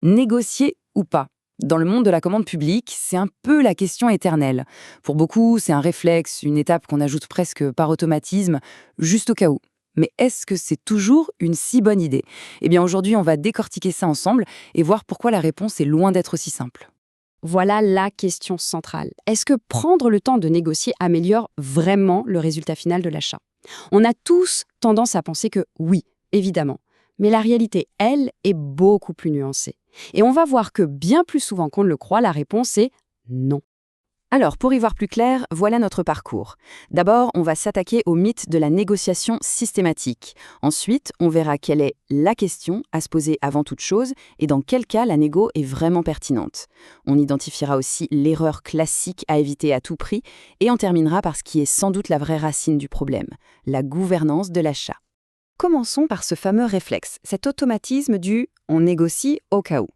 Négocier ou pas? Dans le monde de la commande publique, c'est un peu la question éternelle. Pour beaucoup, c'est un réflexe, une étape qu'on ajoute presque par automatisme, juste au cas où. Mais est-ce que c'est toujours une si bonne idée? Eh bien aujourd'hui, on va décortiquer ça ensemble et voir pourquoi la réponse est loin d'être aussi simple. Voilà la question centrale. Est-ce que prendre le temps de négocier améliore vraiment le résultat final de l'achat? On a tous tendance à penser que oui, évidemment. Mais la réalité, elle, est beaucoup plus nuancée. Et on va voir que bien plus souvent qu'on ne le croit, la réponse est non. Alors, pour y voir plus clair, voilà notre parcours. D'abord, on va s'attaquer au mythe de la négociation systématique. Ensuite, on verra quelle est la question à se poser avant toute chose et dans quel cas la négo est vraiment pertinente. On identifiera aussi l'erreur classique à éviter à tout prix et on terminera par ce qui est sans doute la vraie racine du problème, la gouvernance de l'achat. Commençons par ce fameux réflexe, cet automatisme du «on négocie au cas où».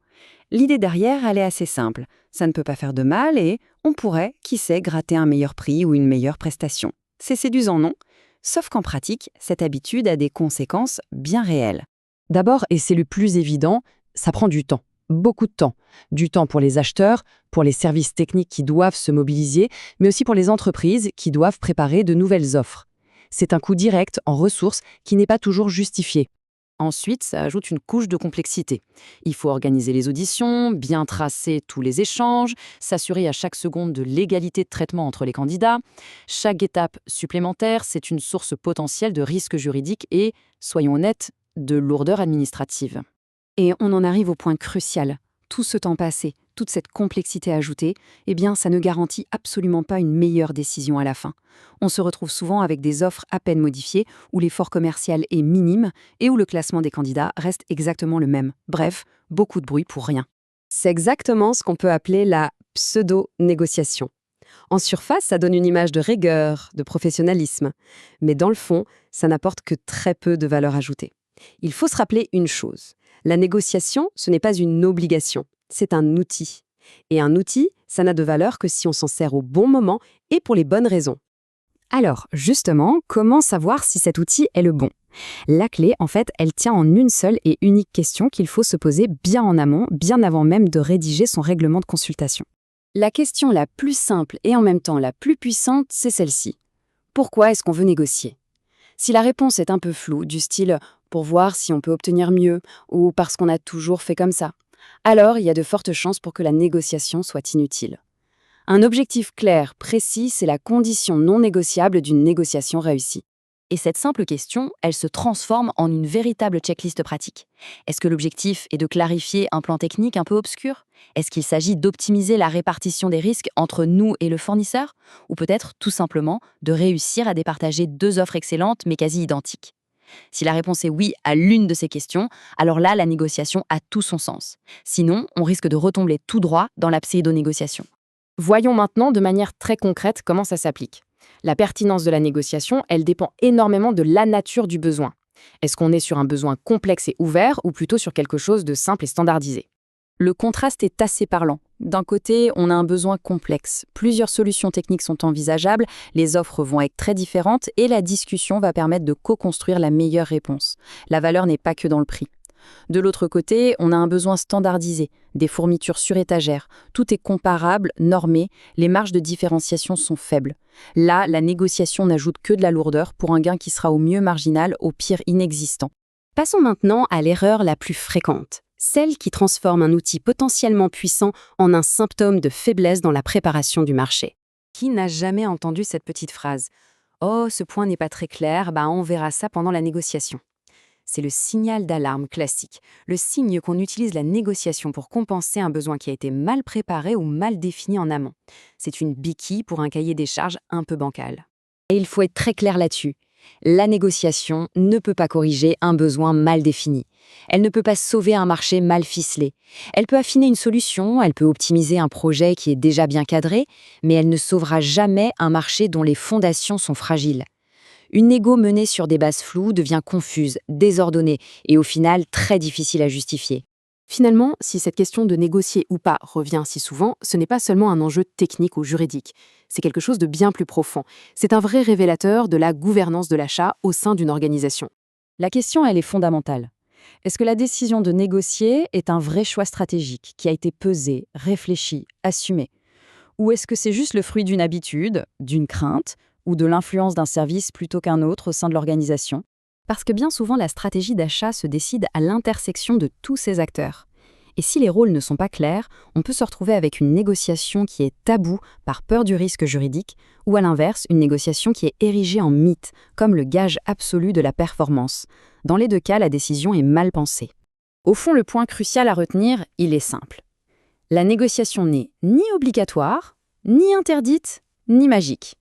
L'idée derrière, elle est assez simple. Ça ne peut pas faire de mal et on pourrait, qui sait, gratter un meilleur prix ou une meilleure prestation. C'est séduisant, non? Sauf qu'en pratique, cette habitude a des conséquences bien réelles. D'abord, et c'est le plus évident, ça prend du temps. Beaucoup de temps. Du temps pour les acheteurs, pour les services techniques qui doivent se mobiliser, mais aussi pour les entreprises qui doivent préparer de nouvelles offres. C'est un coût direct en ressources qui n'est pas toujours justifié. Ensuite, ça ajoute une couche de complexité. Il faut organiser les auditions, bien tracer tous les échanges, s'assurer à chaque seconde de l'égalité de traitement entre les candidats. Chaque étape supplémentaire, c'est une source potentielle de risques juridiques et, soyons honnêtes, de lourdeur administrative. Et on en arrive au point crucial. Tout ce temps passé, toute cette complexité ajoutée, eh bien, ça ne garantit absolument pas une meilleure décision à la fin. On se retrouve souvent avec des offres à peine modifiées, où l'effort commercial est minime et où le classement des candidats reste exactement le même. Bref, beaucoup de bruit pour rien. C'est exactement ce qu'on peut appeler la pseudo-négociation. En surface, ça donne une image de rigueur, de professionnalisme. Mais dans le fond, ça n'apporte que très peu de valeur ajoutée. Il faut se rappeler une chose. La négociation, ce n'est pas une obligation, c'est un outil. Et un outil, ça n'a de valeur que si on s'en sert au bon moment et pour les bonnes raisons. Alors, justement, comment savoir si cet outil est le bon? La clé, en fait, elle tient en une seule et unique question qu'il faut se poser bien en amont, bien avant même de rédiger son règlement de consultation. La question la plus simple et en même temps la plus puissante, c'est celle-ci. Pourquoi est-ce qu'on veut négocier? Si la réponse est un peu floue, du style pour voir si on peut obtenir mieux ou parce qu'on a toujours fait comme ça, alors il y a de fortes chances pour que la négociation soit inutile. Un objectif clair, précis, c'est la condition non négociable d'une négociation réussie. Et cette simple question, elle se transforme en une véritable checklist pratique. Est-ce que l'objectif est de clarifier un plan technique un peu obscur? Est-ce qu'il s'agit d'optimiser la répartition des risques entre nous et le fournisseur? Ou peut-être tout simplement de réussir à départager deux offres excellentes mais quasi identiques? Si la réponse est oui à l'une de ces questions, alors là, la négociation a tout son sens. Sinon, on risque de retomber tout droit dans la pseudo-négociation. Voyons maintenant de manière très concrète comment ça s'applique. La pertinence de la négociation, elle dépend énormément de la nature du besoin. Est-ce qu'on est sur un besoin complexe et ouvert ou plutôt sur quelque chose de simple et standardisé? Le contraste est assez parlant. D'un côté, on a un besoin complexe. Plusieurs solutions techniques sont envisageables, les offres vont être très différentes et la discussion va permettre de co-construire la meilleure réponse. La valeur n'est pas que dans le prix. De l'autre côté, on a un besoin standardisé, des fournitures sur étagère. Tout est comparable, normé, les marges de différenciation sont faibles. Là, la négociation n'ajoute que de la lourdeur pour un gain qui sera au mieux marginal, au pire inexistant. Passons maintenant à l'erreur la plus fréquente, celle qui transforme un outil potentiellement puissant en un symptôme de faiblesse dans la préparation du marché. Qui n'a jamais entendu cette petite phrase? Oh, ce point n'est pas très clair, on verra ça pendant la négociation. C'est le signal d'alarme classique, le signe qu'on utilise la négociation pour compenser un besoin qui a été mal préparé ou mal défini en amont. C'est une béquille pour un cahier des charges un peu bancal. Et il faut être très clair là-dessus. La négociation ne peut pas corriger un besoin mal défini. Elle ne peut pas sauver un marché mal ficelé. Elle peut affiner une solution, elle peut optimiser un projet qui est déjà bien cadré, mais elle ne sauvera jamais un marché dont les fondations sont fragiles. Une négo menée sur des bases floues devient confuse, désordonnée et au final très difficile à justifier. Finalement, si cette question de négocier ou pas revient si souvent, ce n'est pas seulement un enjeu technique ou juridique. C'est quelque chose de bien plus profond. C'est un vrai révélateur de la gouvernance de l'achat au sein d'une organisation. La question, elle est fondamentale. Est-ce que la décision de négocier est un vrai choix stratégique qui a été pesé, réfléchi, assumé? Ou est-ce que c'est juste le fruit d'une habitude, d'une crainte, ou de l'influence d'un service plutôt qu'un autre au sein de l'organisation? Parce que bien souvent, la stratégie d'achat se décide à l'intersection de tous ces acteurs. Et si les rôles ne sont pas clairs, on peut se retrouver avec une négociation qui est taboue par peur du risque juridique, ou à l'inverse, une négociation qui est érigée en mythe, comme le gage absolu de la performance. Dans les deux cas, la décision est mal pensée. Au fond, le point crucial à retenir, il est simple. La négociation n'est ni obligatoire, ni interdite, ni magique.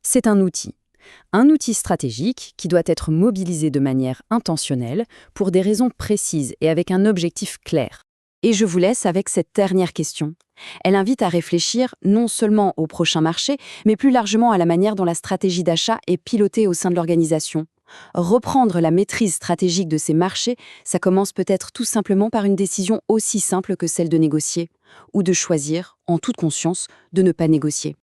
C'est un outil stratégique qui doit être mobilisé de manière intentionnelle pour des raisons précises et avec un objectif clair. Et je vous laisse avec cette dernière question. Elle invite à réfléchir non seulement au prochain marché, mais plus largement à la manière dont la stratégie d'achat est pilotée au sein de l'organisation. Reprendre la maîtrise stratégique de ces marchés, ça commence peut-être tout simplement par une décision aussi simple que celle de négocier, ou de choisir, en toute conscience, de ne pas négocier.